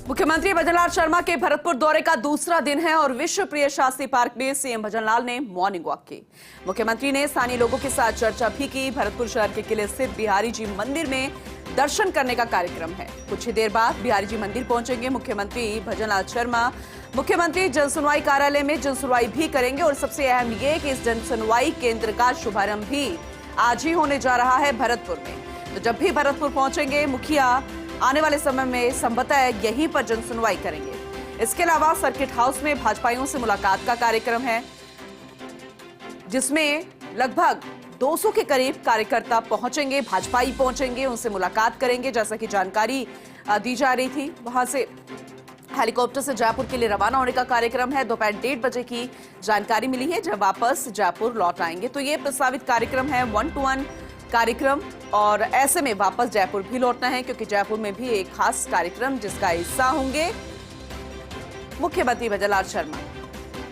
मुख्यमंत्री भजनलाल शर्मा के भरतपुर दौरे का दूसरा दिन है और विश्व प्रिय शास्त्री पार्क में सीएम भजनलाल ने मॉर्निंग वॉक की। मुख्यमंत्री ने स्थानीय लोगों के साथ चर्चा भी की। भरतपुर शहर के किले स्थित बिहारी जी मंदिर में दर्शन करने का कार्यक्रम है। कुछ ही देर बाद बिहारी जी मंदिर पहुंचेंगे मुख्यमंत्री भजनलाल शर्मा। मुख्यमंत्री जनसुनवाई कार्यालय में जनसुनवाई भी करेंगे और सबसे अहम ये कि इस जनसुनवाई केंद्र का शुभारंभ भी आज ही होने जा रहा है भरतपुर में। तो जब भी भरतपुर पहुंचेंगे मुखिया आने वाले समय में संभवतः यहीं पर जनसुनवाई करेंगे। इसके अलावा सर्किट हाउस में भाजपाइयों से मुलाकात का कार्यक्रम है, जिसमें लगभग 200 के करीब कार्यकर्ता पहुंचेंगे, भाजपाई पहुंचेंगे, उनसे मुलाकात करेंगे। जैसा कि जानकारी दी जा रही थी, वहां से हेलीकॉप्टर से जयपुर के लिए रवाना होने का कार्यक्रम है। दोपहर 1:30 बजे की जानकारी मिली है जब वापस जयपुर लौट आएंगे। तो ये प्रस्तावित कार्यक्रम है 1-to-1 कार्यक्रम और ऐसे में वापस जयपुर भी लौटना है, क्योंकि जयपुर में भी एक खास कार्यक्रम जिसका हिस्सा होंगे मुख्यमंत्री भजनलाल शर्मा।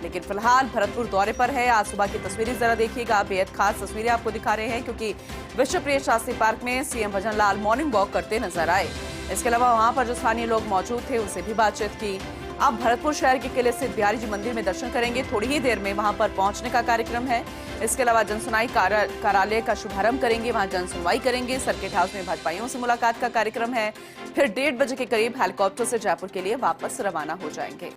लेकिन फिलहाल भरतपुर दौरे पर है। आज सुबह की तस्वीरें जरा देखिएगा, बेहद खास तस्वीरें आपको दिखा रहे हैं, क्योंकि विश्व प्रिय शास्त्री पार्क में सीएम भजनलाल मॉर्निंग वॉक करते नजर आए। इसके अलावा वहां पर जो स्थानीय लोग मौजूद थे उनसे भी बातचीत की। अब भरतपुर शहर के किले स्थित बिहारी जी मंदिर में दर्शन करेंगे। थोड़ी ही देर में वहां पर पहुंचने का कार्यक्रम है। इसके अलावा जनसुनवाई कार्यालय का शुभारंभ करेंगे, वहां जनसुनवाई करेंगे। सर्किट हाउस में भाजपाइयों से मुलाकात का कार्यक्रम है। फिर 1:30 बजे के करीब हेलीकॉप्टर से जयपुर के लिए वापस रवाना हो जाएंगे।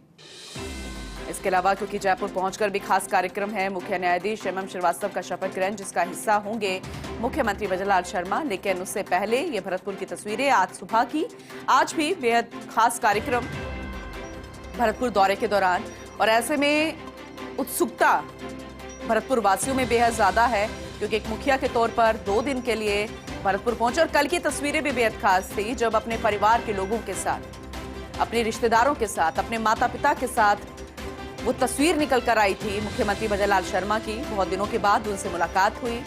इसके अलावा क्योंकि जयपुर पहुंचकर भी खास कार्यक्रम है, मुख्य न्यायाधीश MM श्रीवास्तव का शपथ ग्रहण, जिसका हिस्सा होंगे मुख्यमंत्री भजनलाल शर्मा। लेकिन उससे पहले ये भरतपुर की तस्वीरें आज सुबह की। आज भी बेहद खास कार्यक्रम भरतपुर दौरे के दौरान, और ऐसे में उत्सुकता भरतपुर वासियों में बेहद ज्यादा है, क्योंकि एक मुखिया के तौर पर 2 दिन के लिए भरतपुर पहुंचे। और कल की तस्वीरें भी बेहद खास थी, जब अपने परिवार के लोगों के साथ, अपने रिश्तेदारों के साथ, अपने माता पिता के साथ वो तस्वीर निकल कर आई थी मुख्यमंत्री भजनलाल शर्मा की। बहुत दिनों के बाद उनसे मुलाकात हुई,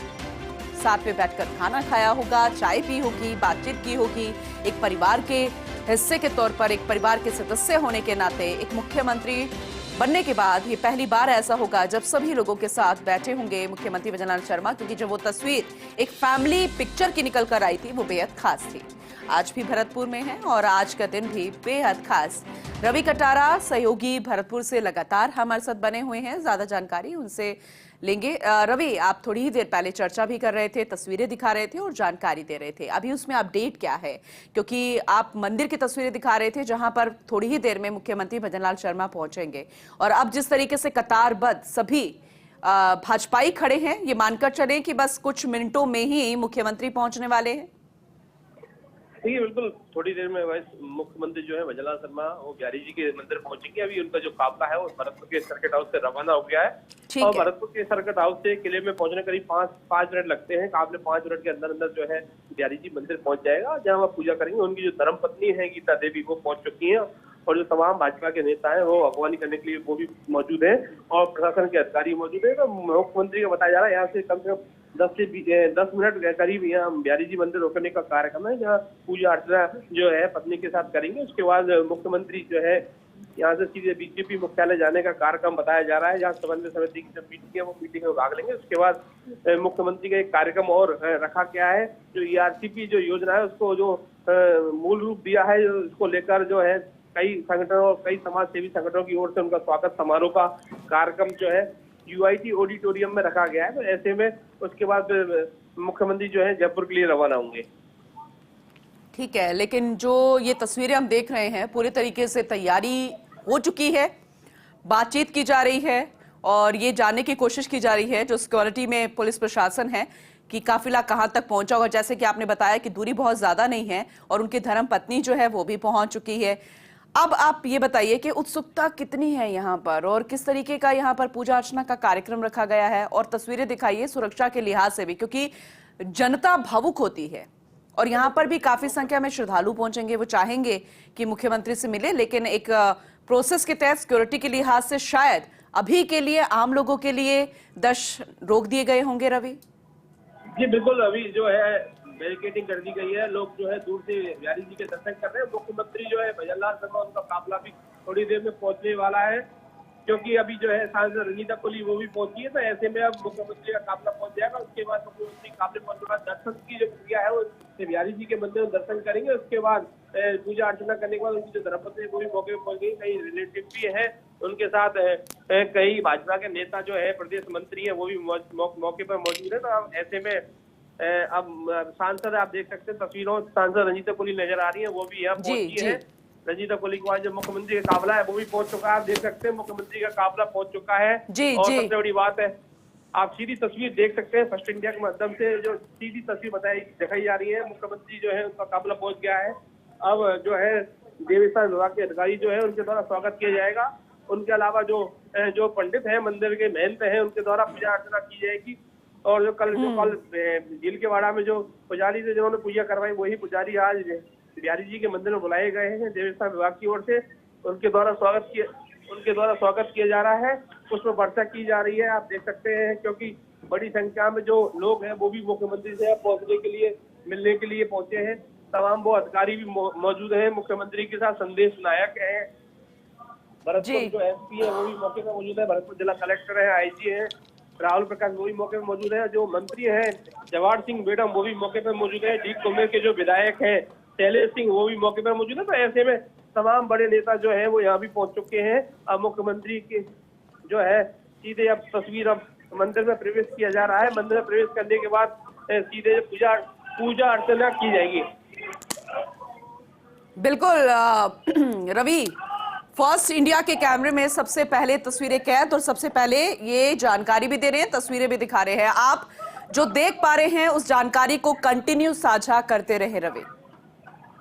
साथ में बैठकर खाना खाया होगा, चाय पी होगी, बातचीत की होगी। एक परिवार के हिस्से के तौर पर, एक परिवार के सदस्य होने के नाते, एक मुख्यमंत्री बनने के बाद ये पहली बार ऐसा होगा जब सभी लोगों के साथ बैठे होंगे मुख्यमंत्री भजनलाल शर्मा, क्योंकि जब वो तस्वीर एक फैमिली पिक्चर की निकल कर आई थी वो बेहद खास थी। आज भी भरतपुर में है और आज का दिन भी बेहद खास। रवि कटारा सहयोगी भरतपुर से लगातार हमारे साथ बने हुए हैं, ज्यादा जानकारी उनसे लेंगे। रवि, आप थोड़ी ही देर पहले चर्चा भी कर रहे थे, तस्वीरें दिखा रहे थे और जानकारी दे रहे थे, अभी उसमें अपडेट क्या है? क्योंकि आप मंदिर की तस्वीरें दिखा रहे थे जहां पर थोड़ी ही देर में मुख्यमंत्री भजनलाल शर्मा पहुंचेंगे, और अब जिस तरीके से कतारबद्ध सभी भाजपाई खड़े हैं, ये मानकर चले कि बस कुछ मिनटों में ही मुख्यमंत्री पहुंचने वाले हैं। देखिए, बिल्कुल थोड़ी देर में मुख्यमंत्री जो है भजनलाल शर्मा वो बिहारी जी के मंदिर पहुंचेंगे। अभी उनका जो काफला है वो भरतपुर के सर्किट हाउस से रवाना हो गया है और भरतपुर के सर्किट हाउस से किले में पहुंचने करीब 5 मिनट लगते हैं। काफले 5 मिनट के अंदर अंदर जो है बिहारी जी मंदिर पहुंच जाएगा, जहाँ वह पूजा करेंगे। उनकी जो धर्मपत्नी है गीता देवी, वो पहुंच चुकी है, और जो तमाम भाजपा के नेता हैं वो अगवानी करने के लिए वो भी मौजूद है, और प्रशासन के अधिकारी मौजूद है। तो मुख्यमंत्री का बताया जा रहा है यहाँ से कम 10 मिनट करीब यहाँ बिहारी जी मंदिर रोकने का कार्यक्रम है, जहाँ पूजा अर्चना जो है पत्नी के साथ करेंगे। उसके बाद मुख्यमंत्री जो है यहाँ से सीधे बीजेपी मुख्यालय जाने का कार्यक्रम बताया जा रहा है, जहाँ समन्वय समिति की जो मीटिंग है वो मीटिंग में भाग लेंगे। उसके बाद मुख्यमंत्री का एक कार्यक्रम और रखा गया है, जो ERCP जो योजना है उसको जो मूल रूप दिया है, उसको लेकर जो है कई संगठनों और कई समाज सेवी संगठनों की ओर से उनका स्वागत समारोह का कार्यक्रम जो है UIT ऑडिटोरियम में रखा गया है। तो ऐसे में उसके बाद मुख्यमंत्री जो है जयपुर के लिए रवाना होंगे। ठीक है, लेकिन जो ये तस्वीरें हम देख रहे हैं, पूरे तरीके से तैयारी हो चुकी है, बातचीत की जा रही है और ये जानने की कोशिश की जा रही है जो सिक्योरिटी में पुलिस प्रशासन है कि काफिला कहां तक पहुंचा होगा। जैसे कि आपने बताया कि दूरी बहुत ज्यादा नहीं है और उनकी धर्मपत्नी जो है वो भी पहुंच चुकी है। अब आप ये बताइए कि उत्सुकता कितनी है यहाँ पर और किस तरीके का यहाँ पर पूजा अर्चना का कार्यक्रम रखा गया है, और तस्वीरें दिखाइए सुरक्षा के लिहाज से भी, क्योंकि जनता भावुक होती है और यहाँ पर भी काफी संख्या में श्रद्धालु पहुंचेंगे। वो चाहेंगे कि मुख्यमंत्री से मिले, लेकिन एक प्रोसेस के तहत सिक्योरिटी के लिहाज से शायद अभी के लिए आम लोगों के लिए दर्शन रोक दिए गए होंगे। रवि जी बिल्कुल, अभी जो है बैरिकेडिंग कर दी गई है, लोग जो है दूर से बिहारी जी के दर्शन कर रहे हैं। मुख्यमंत्री जो है भजनलाल शर्मा, उनका काफला भी थोड़ी देर में पहुंचने वाला है। क्योंकि अभी जो है सांसद रंजीता कोहली वो भी पहुंची है, तो ऐसे में अब मुख्यमंत्री का काफिला पहुंच जाएगा। उसके बाद मुख्यमंत्री काफिले पहुंचने के बाद दर्शन की जो प्रक्रिया है वो बिहारी जी के मंदिर में दर्शन करेंगे। उसके बाद पूजा अर्चना करने के बाद उनकी जो धर्मपत्नी है वो भी मौके पर पहुंच गई। कई रिलेटिव भी है उनके साथ, कई भाजपा के नेता जो है प्रदेश मंत्री है वो भी मौके पर मौजूद है। तो अब ऐसे में अब सांसद आप देख सकते हैं तस्वीरों, सांसद रंजीता कोहली नजर आ रही है, वो भी यहाँ पहुंची है। रंजीता कोहली के बाद जो मुख्यमंत्री का काफिला है वो भी पहुंच चुका है। आप देख सकते हैं मुख्यमंत्री का काफिला पहुंच चुका है। और सबसे बड़ी बात है, आप सीधी तस्वीर देख सकते हैं फर्स्ट इंडिया के माध्यम से, जो सीधी तस्वीर दिखाई जा रही है। मुख्यमंत्री जो है उनका काफिला पहुंच गया है। अब जो है देवस्थान विभाग के अधिकारी जो है उनके द्वारा स्वागत किया जाएगा। उनके अलावा जो पंडित है, मंदिर के महंत है, उनके द्वारा पूजा अर्चना की जाएगी। और जो कल झील के वाड़ा में जो पुजारी थे जिन्होंने पूजा करवाई, वही पुजारी आज बिहारी जी के मंदिर में बुलाए गए हैं देवस्थान विभाग की ओर से। उनके द्वारा स्वागत किया जा रहा है, उसमें वर्षा की जा रही है। आप देख सकते हैं क्योंकि बड़ी संख्या में जो लोग हैं वो भी मुख्यमंत्री से पहुंचने के लिए, मिलने के लिए पहुंचे हैं। तमाम वो अधिकारी भी मौजूद हैं मुख्यमंत्री के साथ। संदेश नायक है, भरतपुर जो एसपी है वो भी मौके पर मौजूद है, भरतपुर जिला कलेक्टर है, आईजी है राहुल प्रकाश वो भी मौके पर मौजूद है, जो मंत्री है जवाहर सिंह बेडम वो भी मौके पर मौजूद है, डी कुमेर के जो विधायक है शैलेश सिंह वो भी मौके पर मौजूद है। तो ऐसे में तमाम बड़े नेता जो है वो यहाँ भी पहुंच चुके हैं। अब मुख्यमंत्री के जो है सीधे अब तस्वीर अब मंदिर में प्रवेश किया जा रहा है। मंदिर में प्रवेश करने के बाद सीधे पूजा अर्चना की जाएगी। बिल्कुल रवि, फर्स्ट इंडिया के कैमरे में सबसे पहले तस्वीरें कैद और सबसे पहले ये जानकारी भी दे रहे हैं, तस्वीरें भी दिखा रहे हैं। आप जो देख पा रहे हैं उस जानकारी को कंटिन्यू साझा करते रहे रवि।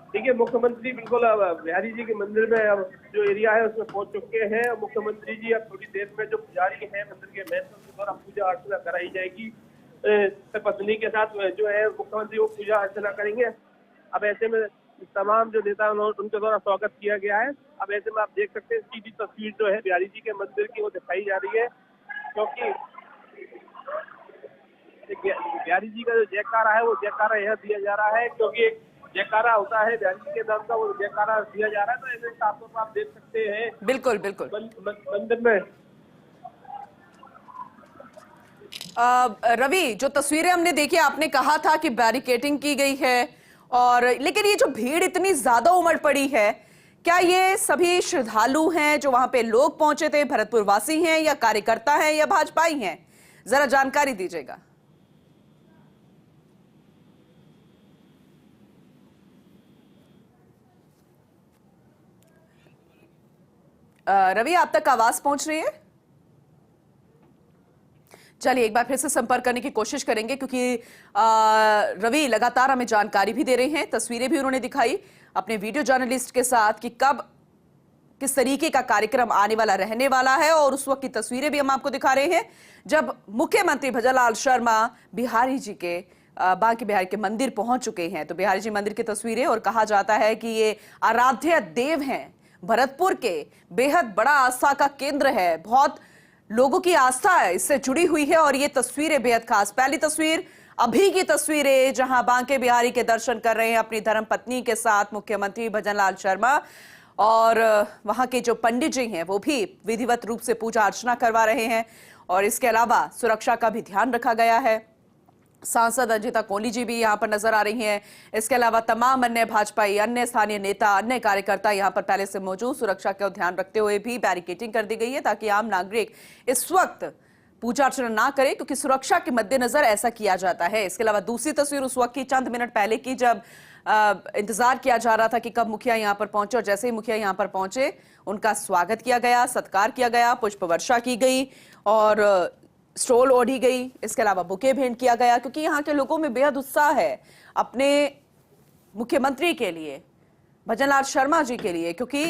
देखिए, मुख्यमंत्री बिल्कुल बिहारी जी के मंदिर में अब जो एरिया है उसमें पहुंच चुके हैं। मुख्यमंत्री जी अब थोड़ी देर में जो पुजारी है मंदिर के महंत के द्वारा पूजा अर्चना कराई जाएगी। पत्नी के साथ जो है मुख्यमंत्री वो पूजा अर्चना करेंगे। अब ऐसे में तमाम जो नेता उनके द्वारा स्वागत किया गया है। अब ऐसे में आप देख सकते हैं सीधी तस्वीर जो है बिहारी जी के मंदिर की वो दिखाई जा रही है, क्योंकि बिहारी जी का जो जयकारा है वो जयकारा यहाँ दिया जा रहा है, क्योंकि एक जयकारा होता है बिहारी जी के नाम का, वो जयकारा दिया जा रहा है। तो ऐसे हिसाब से आप देख सकते हैं बिल्कुल बिल्कुल मंदिर में। रवि, जो तस्वीरें हमने देखी, आपने कहा था कि बैरिकेडिंग की गई है, और लेकिन ये जो भीड़ इतनी ज्यादा उमड़ पड़ी है, क्या ये सभी श्रद्धालु हैं जो वहां पे लोग पहुंचे थे, भरतपुर वासी हैं या कार्यकर्ता हैं या भाजपाई हैं? जरा जानकारी दीजिएगा। रवि, आप तक आवाज पहुंच रही है? चलिए एक बार फिर से संपर्क करने की कोशिश करेंगे, क्योंकि रवि लगातार हमें जानकारी भी दे रहे हैं, तस्वीरें भी उन्होंने दिखाई अपने वीडियो जर्नलिस्ट के साथ कि कब किस तरीके का कार्यक्रम आने वाला रहने वाला है, और उस वक्त की तस्वीरें भी हम आपको दिखा रहे हैं जब मुख्यमंत्री भजनलाल शर्मा बिहारी जी के बांके बिहारी के मंदिर पहुंच चुके हैं। तो बिहारी जी मंदिर की तस्वीरें, और कहा जाता है कि ये आराध्य देव हैं, भरतपुर के बेहद बड़ा आस्था का केंद्र है, बहुत लोगों की आस्था है इससे जुड़ी हुई है। और ये तस्वीरें बेहद खास, पहली तस्वीर अभी की तस्वीरें जहां बांके बिहारी के दर्शन कर रहे हैं अपनी धर्मपत्नी के साथ मुख्यमंत्री भजनलाल शर्मा, और वहां के जो पंडित जी हैं वो भी विधिवत रूप से पूजा अर्चना करवा रहे हैं। और इसके अलावा सुरक्षा का भी ध्यान रखा गया है। सांसद रंजीता कोहली जी भी यहां पर नजर आ रही हैं। इसके अलावा तमाम अन्य भाजपाई, अन्य स्थानीय नेता, अन्य कार्यकर्ता यहां पर पहले से मौजूद। सुरक्षा का ध्यान रखते हुए भी बैरिकेडिंग कर दी गई है ताकि आम नागरिक इस वक्त पूजा अर्चना ना करे, क्योंकि सुरक्षा के मद्देनजर ऐसा किया जाता है। इसके अलावा दूसरी तस्वीर उस वक्त की चंद मिनट पहले की, जब इंतजार किया जा रहा था कि कब मुखिया यहां पर पहुंचे, और जैसे ही मुखिया यहां पर पहुंचे उनका स्वागत किया गया, सत्कार किया गया, पुष्प वर्षा की गई और स्टॉल ओढ़ी गई। इसके अलावा बुके भेंट किया गया, क्योंकि यहाँ के लोगों में बेहद उत्साह है अपने मुख्यमंत्री के लिए, भजनलाल शर्मा जी के लिए, क्योंकि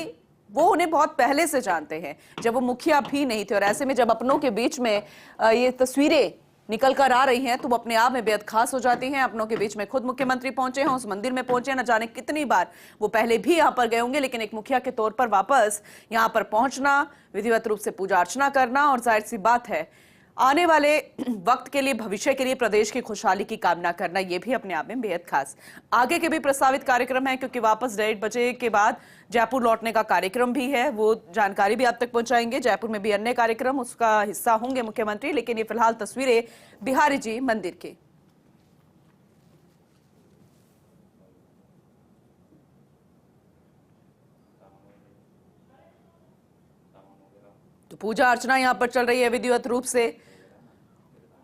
वो उन्हें बहुत पहले से जानते हैं, जब वो मुखिया भी नहीं थे। और ऐसे में जब अपनों के बीच में ये तस्वीरें निकल कर आ रही हैं तो वो अपने आप में बेहद खास हो जाती हैं। अपनों के बीच में खुद मुख्यमंत्री पहुंचे हैं, उस मंदिर में पहुंचे, न जाने कितनी बार वो पहले भी यहाँ पर गए होंगे, लेकिन एक मुखिया के तौर पर वापस यहाँ पर पहुंचना, विधिवत रूप से पूजा अर्चना करना, और जाहिर सी बात है आने वाले वक्त के लिए, भविष्य के लिए प्रदेश की खुशहाली की कामना करना, यह भी अपने आप में बेहद खास। आगे के भी प्रस्तावित कार्यक्रम है, क्योंकि वापस 1:30 बजे के बाद जयपुर लौटने का कार्यक्रम भी है, वो जानकारी भी आप तक पहुंचाएंगे। जयपुर में भी अन्य कार्यक्रम, उसका हिस्सा होंगे मुख्यमंत्री। लेकिन ये फिलहाल तस्वीरें बिहारी जी मंदिर की। तो पूजा अर्चना यहां पर चल रही है विधिवत रूप से।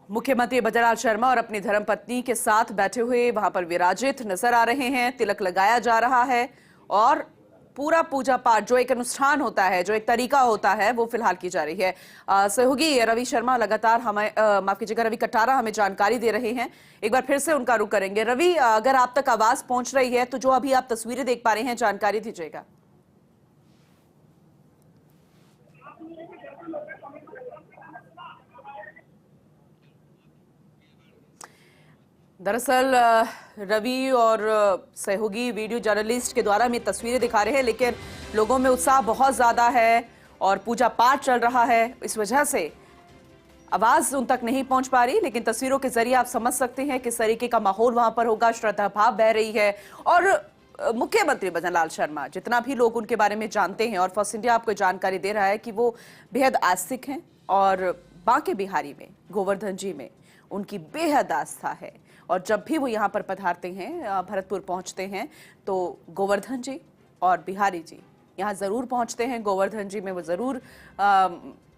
मुख्यमंत्री भजनलाल शर्मा और अपनी धर्मपत्नी के साथ बैठे हुए वहां पर विराजित नजर आ रहे हैं। तिलक लगाया जा रहा है और पूरा पूजा पाठ, जो एक अनुष्ठान होता है, जो एक तरीका होता है, वो फिलहाल की जा रही है। सहयोगी रवि शर्मा लगातार हमें, माफ कीजिएगा, रवि कटारा हमें जानकारी दे रहे हैं। एक बार फिर से उनका रुख करेंगे। रवि, अगर आप तक आवाज पहुंच रही है तो जो अभी आप तस्वीरें देख पा रहे हैं, जानकारी दीजिएगा। दरअसल रवि और सहयोगी वीडियो जर्नलिस्ट के द्वारा हमें तस्वीरें दिखा रहे हैं, लेकिन लोगों में उत्साह बहुत ज्यादा है और पूजा पाठ चल रहा है, इस वजह से आवाज उन तक नहीं पहुंच पा रही। लेकिन तस्वीरों के जरिए आप समझ सकते हैं किस तरीके का माहौल वहां पर होगा। श्रद्धा भाव बह रही है और मुख्यमंत्री भजनलाल शर्मा, जितना भी लोग उनके बारे में जानते हैं, और फर्स्ट इंडिया आपको जानकारी दे रहा है कि वो बेहद आस्तिक हैं और बांके बिहारी में, गोवर्धन जी में उनकी बेहद आस्था है। और जब भी वो यहाँ पर पधारते हैं, भरतपुर पहुँचते हैं, तो गोवर्धन जी और बिहारी जी यहाँ ज़रूर पहुँचते हैं। गोवर्धन जी में वो ज़रूर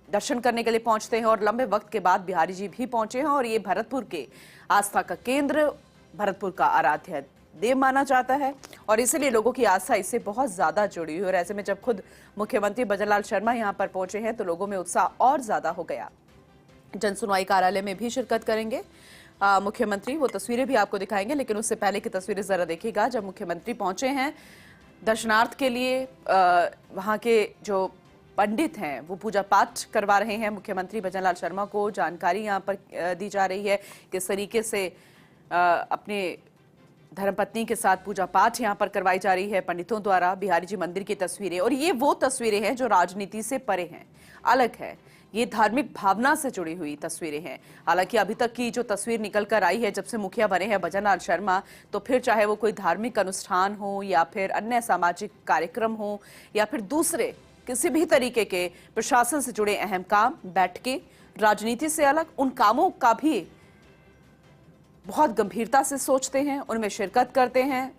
दर्शन करने के लिए पहुँचते हैं और लंबे वक्त के बाद बिहारी जी भी पहुँचे हैं। और ये भरतपुर के आस्था का केंद्र, भरतपुर का आराध्य देव माना जाता है और इसीलिए लोगों की आस्था इससे बहुत ज़्यादा जुड़ी हुई है। और ऐसे में जब खुद मुख्यमंत्री भजनलाल शर्मा यहाँ पर पहुँचे हैं तो लोगों में उत्साह और ज़्यादा हो गया। जनसुनवाई कार्यालय में भी शिरकत करेंगे मुख्यमंत्री, वो तस्वीरें भी आपको दिखाएंगे। लेकिन उससे पहले की तस्वीरें जरा देखिएगा। जब मुख्यमंत्री पहुंचे हैं दर्शनार्थ के लिए, वहां के जो पंडित हैं वो पूजा पाठ करवा रहे हैं। मुख्यमंत्री भजनलाल शर्मा को जानकारी यहां पर दी जा रही है किस तरीके से अपने धर्मपत्नी के साथ पूजा पाठ यहां पर करवाई जा रही है पंडितों द्वारा। बिहारी जी मंदिर की तस्वीरें, और ये वो तस्वीरें हैं जो राजनीति से परे हैं, अलग है, ये धार्मिक भावना से जुड़ी हुई तस्वीरें हैं। हालांकि अभी तक की जो तस्वीर निकल कर आई है जब से मुखिया बने हैं भजनलाल शर्मा, तो फिर चाहे वो कोई धार्मिक अनुष्ठान हो या फिर अन्य सामाजिक कार्यक्रम हो या फिर दूसरे किसी भी तरीके के प्रशासन से जुड़े अहम काम, बैठ के राजनीति से अलग उन कामों का भी बहुत गंभीरता से सोचते हैं, उनमें शिरकत करते हैं,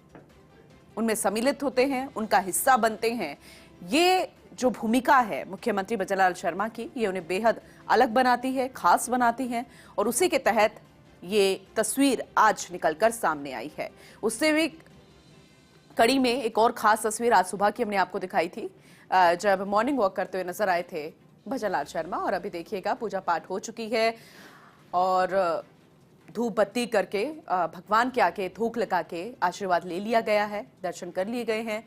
उनमें सम्मिलित होते हैं, उनका हिस्सा बनते हैं। ये जो भूमिका है मुख्यमंत्री भजनलाल शर्मा की, ये उन्हें बेहद अलग बनाती है, खास बनाती है और उसी के तहत ये तस्वीर आज निकलकर सामने आई है। उससे भी कड़ी में एक और खास तस्वीर आज सुबह की हमने आपको दिखाई थी, जब मॉर्निंग वॉक करते हुए नजर आए थे भजनलाल शर्मा। और अभी देखिएगा पूजा पाठ हो चुकी है और धूप बत्ती करके भगवान के आगे धूप लगा के आशीर्वाद ले लिया गया है, दर्शन कर लिए गए हैं।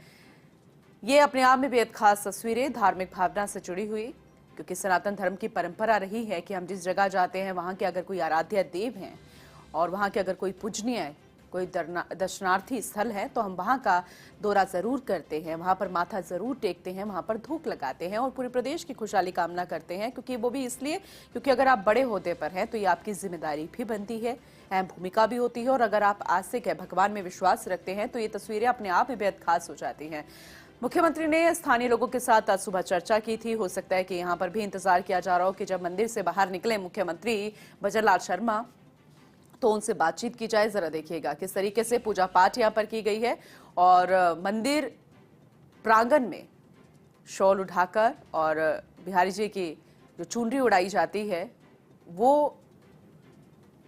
ये अपने आप में बेहद खास तस्वीरें, धार्मिक भावना से जुड़ी हुई, क्योंकि सनातन धर्म की परंपरा रही है कि हम जिस जगह जाते हैं वहाँ के अगर कोई आराध्य देव हैं और वहाँ के अगर कोई पूजनीय, कोई दर्शनार्थी स्थल है तो हम वहाँ का दौरा ज़रूर करते हैं, वहाँ पर माथा ज़रूर टेकते हैं, वहाँ पर धूप लगाते हैं और पूरे प्रदेश की खुशहाली कामना करते हैं। क्योंकि वो भी इसलिए क्योंकि अगर आप बड़े ओहदे पर हैं तो ये आपकी जिम्मेदारी भी बनती है, अहम भूमिका भी होती है। और अगर आप आस्तिक है, भगवान में विश्वास रखते हैं तो ये तस्वीरें अपने आप में बेहद खास हो जाती हैं। मुख्यमंत्री ने स्थानीय लोगों के साथ आज सुबह चर्चा की थी। हो सकता है कि यहाँ पर भी इंतजार किया जा रहा हो कि जब मंदिर से बाहर निकले मुख्यमंत्री भजनलाल शर्मा तो उनसे बातचीत की जाए। जरा देखिएगा किस तरीके से पूजा पाठ यहाँ पर की गई है और मंदिर प्रांगण में शॉल उठाकर और बिहारी जी की जो चुनरी उड़ाई जाती है वो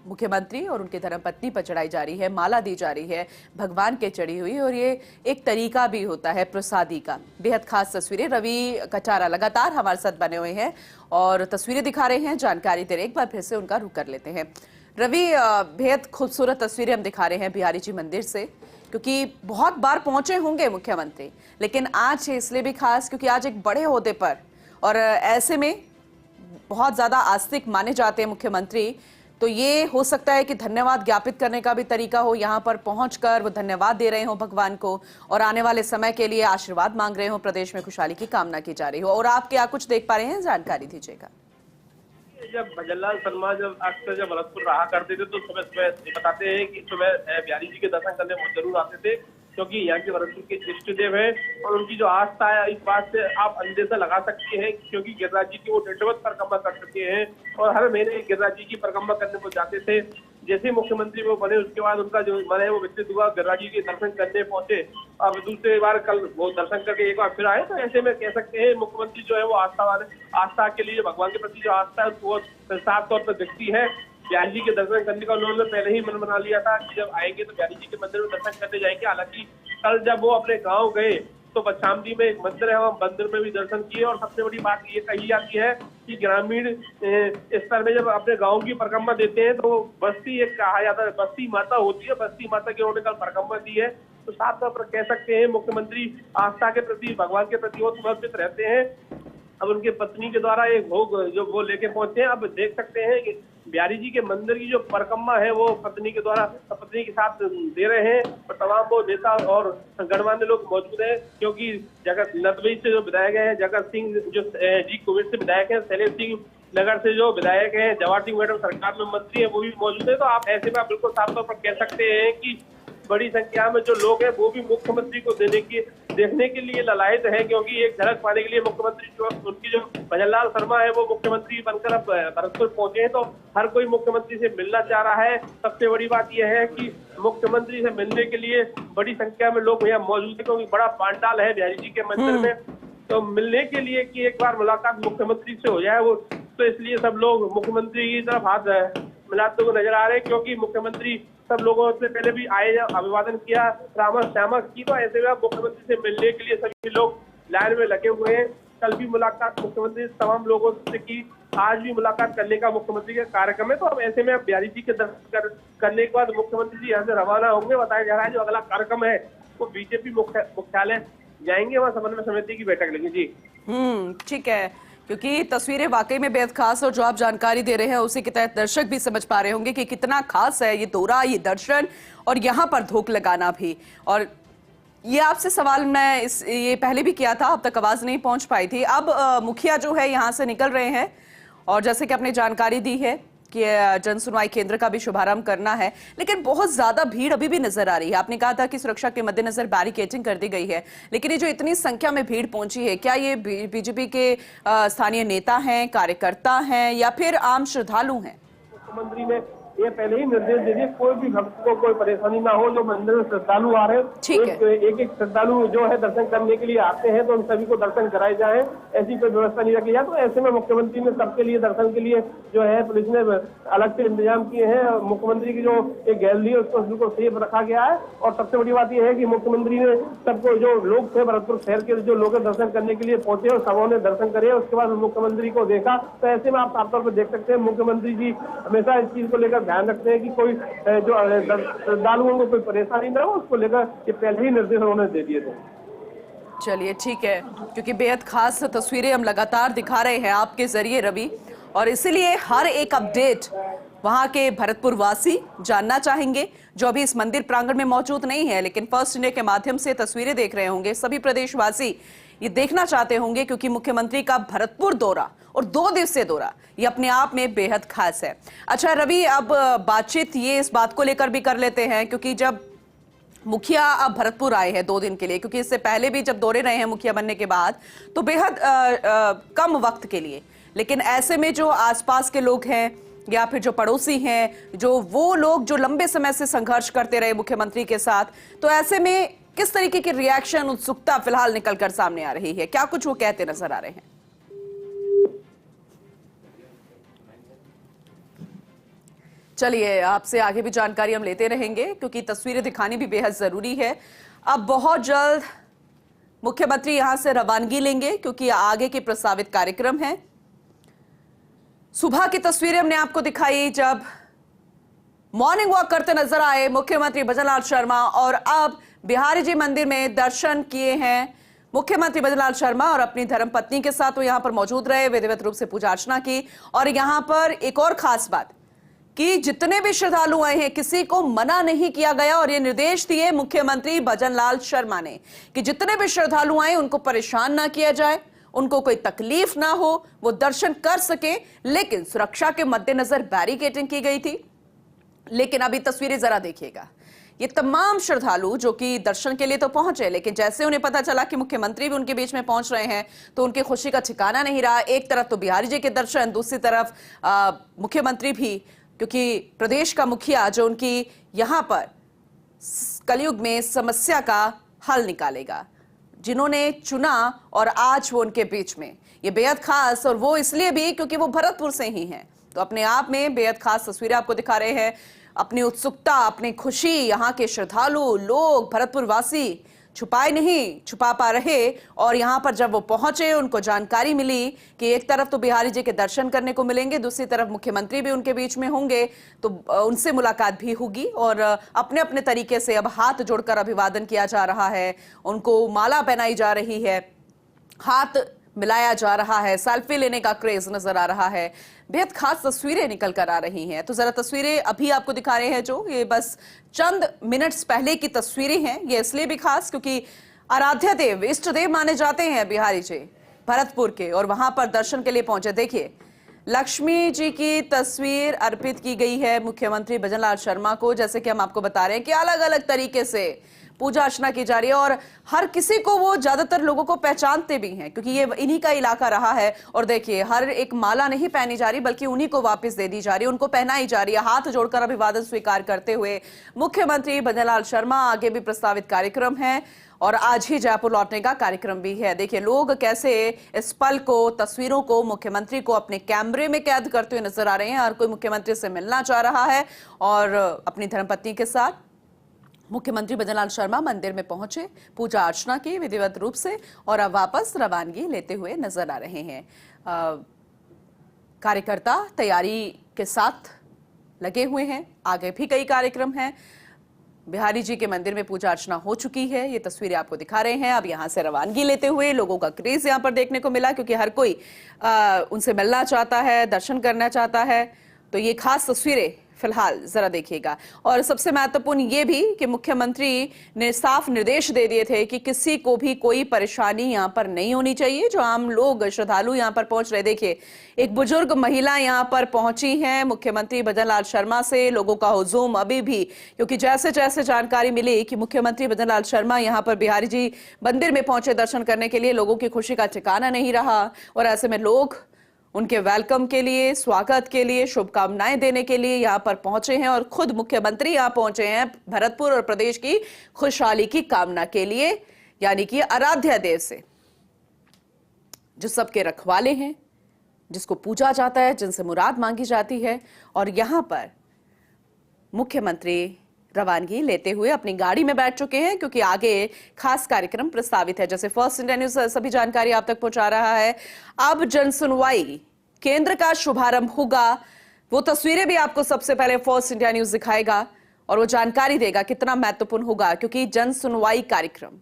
मुख्यमंत्री और उनके धर्मपत्नी पर चढ़ाई जा रही है, माला दी जा रही है भगवान के चढ़ी हुई। और ये एक तरीका भी होता है प्रसादी का। बेहद खास तस्वीरें, रवि कटारा लगातार हमारे साथ बने हुए हैं और तस्वीरें दिखा रहे हैं, जानकारी दे रहे हैं। एक बार फिर से उनका रुख कर लेते हैं। रवि, बेहद खूबसूरत तस्वीरें हम दिखा रहे हैं बिहारी जी मंदिर से, क्योंकि बहुत बार पहुंचे होंगे मुख्यमंत्री, लेकिन आज इसलिए भी खास क्योंकि आज एक बड़े ओहदे पर और ऐसे में बहुत ज्यादा आस्तिक माने जाते हैं मुख्यमंत्री। तो ये हो सकता है कि धन्यवाद ज्ञापित करने का भी तरीका हो, यहाँ पर पहुंचकर वो धन्यवाद दे रहे हो भगवान को और आने वाले समय के लिए आशीर्वाद मांग रहे हो, प्रदेश में खुशहाली की कामना की जा रही हो। और आप क्या कुछ देख पा रहे हैं, जानकारी दीजिएगा। जब भजनलाल शर्मा जब भरतपुर रहा करते थे तो सुबह सुबह बताते हैं कि सुबह बिहारी जी के दर्शन करने बहुत जरूर आते थे, क्योंकि यहाँ के भरतपुर के इष्ट देव है और उनकी जो आस्था है इस बात से आप अंदेशा लगा सकते हैं, क्योंकि गिरिराज जी की वो दंडवत परिक्रमा कर चुके हैं और हर महीने गिरिराज जी की परिक्रमा करने को जाते थे। जैसे मुख्यमंत्री वो बने उसके बाद उनका जो मन है वो विकसित हुआ, गिरिराज जी के दर्शन करने पहुंचे। अब दूसरी बार कल वो दर्शन करके एक बार फिर आए, तो ऐसे में कह सकते हैं मुख्यमंत्री जो है वो आस्था के लिए भगवान के प्रति जो आस्था है वो साफ तौर पर दिखती है। बिहारी जी के दर्शन करने का उन्होंने पहले ही मन बना लिया था कि जब आएंगे तो बिहारी जी के मंदिर में दर्शन करने जाएंगे। हालांकि कल जब वो अपने गांव गए तो बछामदी में एक मंदिर है, वहाँ मंदिर में भी दर्शन किए और सबसे बड़ी बात ये कही जाती है कि ग्रामीण स्तर में जब अपने गांव की परिक्रमा देते हैं तो बस्ती एक कहा जाता है बस्ती माता होती है, बस्ती माता की उन्होंने कल परिक्रमा दी है। तो साफ तौर पर कह सकते हैं मुख्यमंत्री आस्था के प्रति भगवान के प्रति वो समर्पित रहते हैं। अब उनके पत्नी के द्वारा एक भोग जो वो लेके पहुंचे हैं, अब देख सकते हैं कि बिहारी जी के मंदिर की जो परिक्रमा है वो पत्नी के द्वारा पत्नी के साथ दे रहे हैं और तमाम वो नेता और गणमान्य लोग मौजूद हैं, क्योंकि जगत नदवी से जो विधायक हैं, जगत सिंह जो जी कुबेर से विधायक हैं, शैलेश सिंह नगर से जो विधायक हैं, जवाहर सिंह मैडम सरकार में मंत्री है वो भी मौजूद है। तो आप ऐसे में आप बिल्कुल साफ तौर पर कह सकते हैं कि बड़ी संख्या में जो लोग हैं वो भी मुख्यमंत्री को देखने के लिए ललायत है, क्योंकि एक झलक पाने के लिए मुख्यमंत्री जो उनकी जो भजनलाल शर्मा है वो मुख्यमंत्री बनकर अब भरतपुर पहुंचे हैं, तो हर कोई मुख्यमंत्री से मिलना चाह रहा है। सबसे बड़ी बात यह है कि मुख्यमंत्री से मिलने के लिए बड़ी संख्या में लोग यहाँ मौजूद है, क्योंकि बड़ा पांडाल है बिहारी जी के मंदिर में। तो मिलने के लिए कि एक बार मुलाकात मुख्यमंत्री से हो जाए वो, तो इसलिए सब लोग मुख्यमंत्री की तरफ हाथ मिलाते हुए नजर आ रहे हैं, क्योंकि मुख्यमंत्री सब लोगों से पहले भी आए, अभिवादन किया, रामस श्यामस की। तो ऐसे में मुख्यमंत्री से मिलने के लिए सभी लोग लाइन में लगे हुए हैं। कल भी मुलाकात मुख्यमंत्री तमाम लोगों से की, आज भी मुलाकात करने का मुख्यमंत्री का कार्यक्रम है। तो अब ऐसे में बिहारी जी के दर्शन करने के बाद मुख्यमंत्री जी यहाँ से रवाना होंगे। बताया जा रहा है जो अगला कार्यक्रम है वो बीजेपी मुख्यालय जाएंगे, वहाँ समन्वय समिति की बैठक लेंगे। जी ठीक है, क्योंकि तस्वीरें वाकई में बेहद खास और जो आप जानकारी दे रहे हैं उसी के तहत दर्शक भी समझ पा रहे होंगे कि कितना खास है ये दौरा, ये दर्शन और यहाँ पर धोख लगाना भी। और ये आपसे सवाल मैं ये पहले भी किया था, अब तक आवाज नहीं पहुंच पाई थी। अब मुखिया जो है यहाँ से निकल रहे हैं और जैसे कि आपने जानकारी दी है कि जन सुनवाई केंद्र का भी शुभारंभ करना है, लेकिन बहुत ज्यादा भीड़ अभी भी नजर आ रही है। आपने कहा था कि सुरक्षा के मद्देनजर बैरिकेडिंग कर दी गई है, लेकिन ये जो इतनी संख्या में भीड़ पहुंची है, क्या ये बीजेपी के स्थानीय नेता हैं, कार्यकर्ता हैं या फिर आम श्रद्धालु हैं? मुख्यमंत्री ने ये पहले ही निर्देश दे दिए कोई भी भक्त को कोई परेशानी ना हो। जो मंदिर में श्रद्धालु आ रहे हैं, एक श्रद्धालु जो है दर्शन करने के लिए आते हैं तो उन सभी को दर्शन कराए जाए, ऐसी कोई व्यवस्था नहीं रखी जाए। तो ऐसे में मुख्यमंत्री ने सबके लिए दर्शन के लिए जो है पुलिस ने अलग से इंतजाम किए हैं। मुख्यमंत्री की जो एक गैलरी है उसको बिल्कुल सेफ रखा गया है। और सबसे बड़ी बात यह है कि मुख्यमंत्री ने सबको जो लोग थे भरतपुर शहर के जो लोग दर्शन करने के लिए पहुंचे और सबों ने दर्शन करे, उसके बाद मुख्यमंत्री को देखा। तो ऐसे में आप साफ तौर पर देख सकते हैं मुख्यमंत्री जी हमेशा इस चीज को लेकर ध्यान रखते हैं कि कोई जो श्रद्धालुओं को कोई परेशानी ना हो, उसको लेकर ये पहले ही निर्देश उन्होंने दे दिए थे। चलिए ठीक है, क्योंकि बेहद खास तस्वीरें हम लगातार दिखा रहे हैं आपके जरिए रवि, और इसीलिए हर एक अपडेट वहां के भरतपुर वासी जानना चाहेंगे जो अभी इस मंदिर प्रांगण में मौजूद नहीं है, लेकिन फर्स्ट इंडिया के माध्यम से तस्वीरें देख रहे होंगे। सभी प्रदेशवासी ये देखना चाहते होंगे, क्योंकि मुख्यमंत्री का भरतपुर दौरा और 2 दिवसीय दौरा ये अपने आप में बेहद खास है। अच्छा रवि, अब बातचीत ये इस बात को लेकर भी कर लेते हैं, क्योंकि जब मुखिया अब भरतपुर आए हैं 2 दिन के लिए, क्योंकि इससे पहले भी जब दौरे रहे हैं मुखिया बनने के बाद तो बेहद कम वक्त के लिए, लेकिन ऐसे में जो आसपास के लोग हैं या फिर जो पड़ोसी हैं, जो वो लोग जो लंबे समय से संघर्ष करते रहे मुख्यमंत्री के साथ, तो ऐसे में किस तरीके की रिएक्शन, उत्सुकता फिलहाल निकलकर सामने आ रही है? क्या कुछ वो कहते नजर आ रहे हैं? चलिए आपसे आगे भी जानकारी हम लेते रहेंगे, क्योंकि तस्वीरें दिखानी भी बेहद जरूरी है। अब बहुत जल्द मुख्यमंत्री यहां से रवानगी लेंगे, क्योंकि आगे के प्रस्तावित कार्यक्रम है। सुबह की तस्वीरें हमने आपको दिखाई जब मॉर्निंग वॉक करते नजर आए मुख्यमंत्री भजनलाल शर्मा, और अब बिहारी जी मंदिर में दर्शन किए हैं मुख्यमंत्री भजनलाल शर्मा और अपनी धर्मपत्नी के साथ वो यहां पर मौजूद रहे, विधिवत रूप से पूजा अर्चना की। और यहां पर एक और खास बात कि जितने भी श्रद्धालु आए हैं किसी को मना नहीं किया गया, और ये निर्देश दिए मुख्यमंत्री भजनलाल शर्मा ने कि जितने भी श्रद्धालु आए उनको परेशान ना किया जाए, उनको कोई तकलीफ ना हो, वो दर्शन कर सके, लेकिन सुरक्षा के मद्देनजर बैरिकेडिंग की गई थी। लेकिन अभी तस्वीरें जरा देखिएगा, ये तमाम श्रद्धालु जो कि दर्शन के लिए तो पहुंचे, लेकिन जैसे उन्हें पता चला कि मुख्यमंत्री भी उनके बीच में पहुंच रहे हैं तो उनकी खुशी का ठिकाना नहीं रहा। एक तरफ तो बिहारी जी के दर्शन, दूसरी तरफ मुख्यमंत्री भी, क्योंकि प्रदेश का मुखिया जो उनकी यहां पर कलयुग में समस्या का हल निकालेगा, जिन्होंने चुना और आज वो उनके बीच में, ये बेहद खास, और वो इसलिए भी क्योंकि वो भरतपुर से ही हैं। तो अपने आप में बेहद खास तस्वीरें आपको दिखा रहे हैं। अपनी उत्सुकता, अपनी खुशी यहाँ के श्रद्धालु लोग, भरतपुर वासी छुपाए नहीं छुपा पा रहे। और यहाँ पर जब वो पहुंचे, उनको जानकारी मिली कि एक तरफ तो बिहारी जी के दर्शन करने को मिलेंगे, दूसरी तरफ मुख्यमंत्री भी उनके बीच में होंगे, तो उनसे मुलाकात भी होगी और अपने अपने तरीके से अब हाथ जोड़कर अभिवादन किया जा रहा है, उनको माला पहनाई जा रही है, हाथ मिलाया जा रहा है, सेल्फी लेने का क्रेज नजर आ रहा है। बेहद खास तस्वीरें निकल कर आ रही हैं। तो जरा तस्वीरें अभी आपको दिखा रहे हैं, जो ये बस चंद मिनट्स पहले की तस्वीरें हैं। ये इसलिए भी खास क्योंकि आराध्य देव, इष्ट देव माने जाते हैं बिहारी जी भरतपुर के, और वहां पर दर्शन के लिए पहुंचे। देखिए, लक्ष्मी जी की तस्वीर अर्पित की गई है मुख्यमंत्री भजनलाल शर्मा को। जैसे कि हम आपको बता रहे हैं कि अलग अलग तरीके से पूजा अर्चना की जा रही है और हर किसी को, वो ज्यादातर लोगों को पहचानते भी हैं क्योंकि ये इन्हीं का इलाका रहा है। और देखिए, हर एक माला नहीं पहनी जा रही बल्कि उन्हीं को वापस दे दी जा रही है, उनको पहनाई जा रही है। हाथ जोड़कर अभिवादन स्वीकार करते हुए मुख्यमंत्री भजनलाल शर्मा। आगे भी प्रस्तावित कार्यक्रम है और आज ही जयपुर लौटने का कार्यक्रम भी है। देखिए लोग कैसे इस पल को, तस्वीरों को, मुख्यमंत्री को अपने कैमरे में कैद करते हुए नजर आ रहे हैं। हर कोई मुख्यमंत्री से मिलना चाह रहा है और अपनी धर्मपत्नी के साथ मुख्यमंत्री भजनलाल शर्मा मंदिर में पहुंचे, पूजा अर्चना की विधिवत रूप से और अब वापस रवानगी लेते हुए नजर आ रहे हैं। कार्यकर्ता तैयारी के साथ लगे हुए हैं, आगे भी कई कार्यक्रम हैं। बिहारी जी के मंदिर में पूजा अर्चना हो चुकी है, ये तस्वीरें आपको दिखा रहे हैं। अब यहां से रवानगी लेते हुए लोगों का क्रेज यहां पर देखने को मिला क्योंकि हर कोई उनसे मिलना चाहता है, दर्शन करना चाहता है। तो ये खास तस्वीरें फिलहाल जरा देखिएगा। और सबसे महत्वपूर्ण ये भी कि मुख्यमंत्री ने साफ निर्देश दे दिए थे कि किसी को भी कोई परेशानी यहां पर नहीं होनी चाहिए। जो आम लोग, श्रद्धालु यहां पर पहुंच रहे, देखिए एक बुजुर्ग महिला यहां पर पहुंची हैं मुख्यमंत्री भजनलाल शर्मा से। लोगों का हुजूम अभी भी, क्योंकि जैसे जैसे जानकारी मिली कि मुख्यमंत्री भजनलाल शर्मा यहां पर बिहारी जी मंदिर में पहुंचे दर्शन करने के लिए, लोगों की खुशी का ठिकाना नहीं रहा। और ऐसे में लोग उनके वेलकम के लिए, स्वागत के लिए, शुभकामनाएं देने के लिए यहां पर पहुंचे हैं और खुद मुख्यमंत्री यहां पहुंचे हैं भरतपुर और प्रदेश की खुशहाली की कामना के लिए, यानी कि आराध्य देव से, जो सबके रखवाले हैं, जिसको पूजा जाता है, जिनसे मुराद मांगी जाती है। और यहां पर मुख्यमंत्री रवानगी लेते हुए अपनी गाड़ी में बैठ चुके हैं क्योंकि आगे खास कार्यक्रम प्रस्तावित है। जैसे फर्स्ट इंडिया न्यूज़ सभी जानकारी आप तक पहुंचा रहा है। अब जन सुनवाई केंद्र का शुभारंभ होगा, वो तस्वीरें भी आपको सबसे पहले फर्स्ट इंडिया न्यूज़ दिखाएगा और वो जानकारी देगा कितना महत्वपूर्ण होगा, क्योंकि जन सुनवाई कार्यक्रम,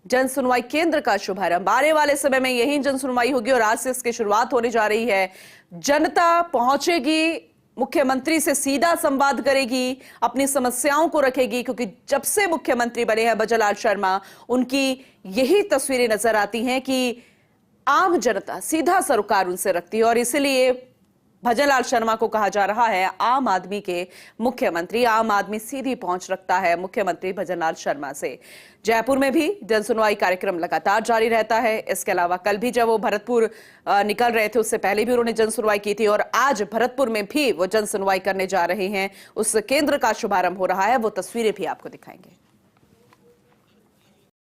जन सुनवाई केंद्र का शुभारंभ आने वाले समय में यही जन सुनवाई होगी और आज से इसकी शुरुआत होने जा रही है। जनता पहुंचेगी, मुख्यमंत्री से सीधा संवाद करेगी, अपनी समस्याओं को रखेगी, क्योंकि जब से मुख्यमंत्री बने हैं भजनलाल शर्मा, उनकी यही तस्वीरें नजर आती हैं कि आम जनता सीधा सरोकार उनसे रखती है। और इसलिए भजनलाल शर्मा को कहा जा रहा है आम आदमी के मुख्यमंत्री। आम आदमी सीधी पहुंच रखता है मुख्यमंत्री भजनलाल शर्मा से। जयपुर में भी जन सुनवाई कार्यक्रम लगातार जारी रहता है। इसके अलावा कल भी जब वो भरतपुर निकल रहे थे, उससे पहले भी उन्होंने जन सुनवाई की थी और आज भरतपुर में भी वो जन सुनवाई करने जा रहे हैं। उस केंद्र का शुभारंभ हो रहा है, वो तस्वीरें भी आपको दिखाएंगे।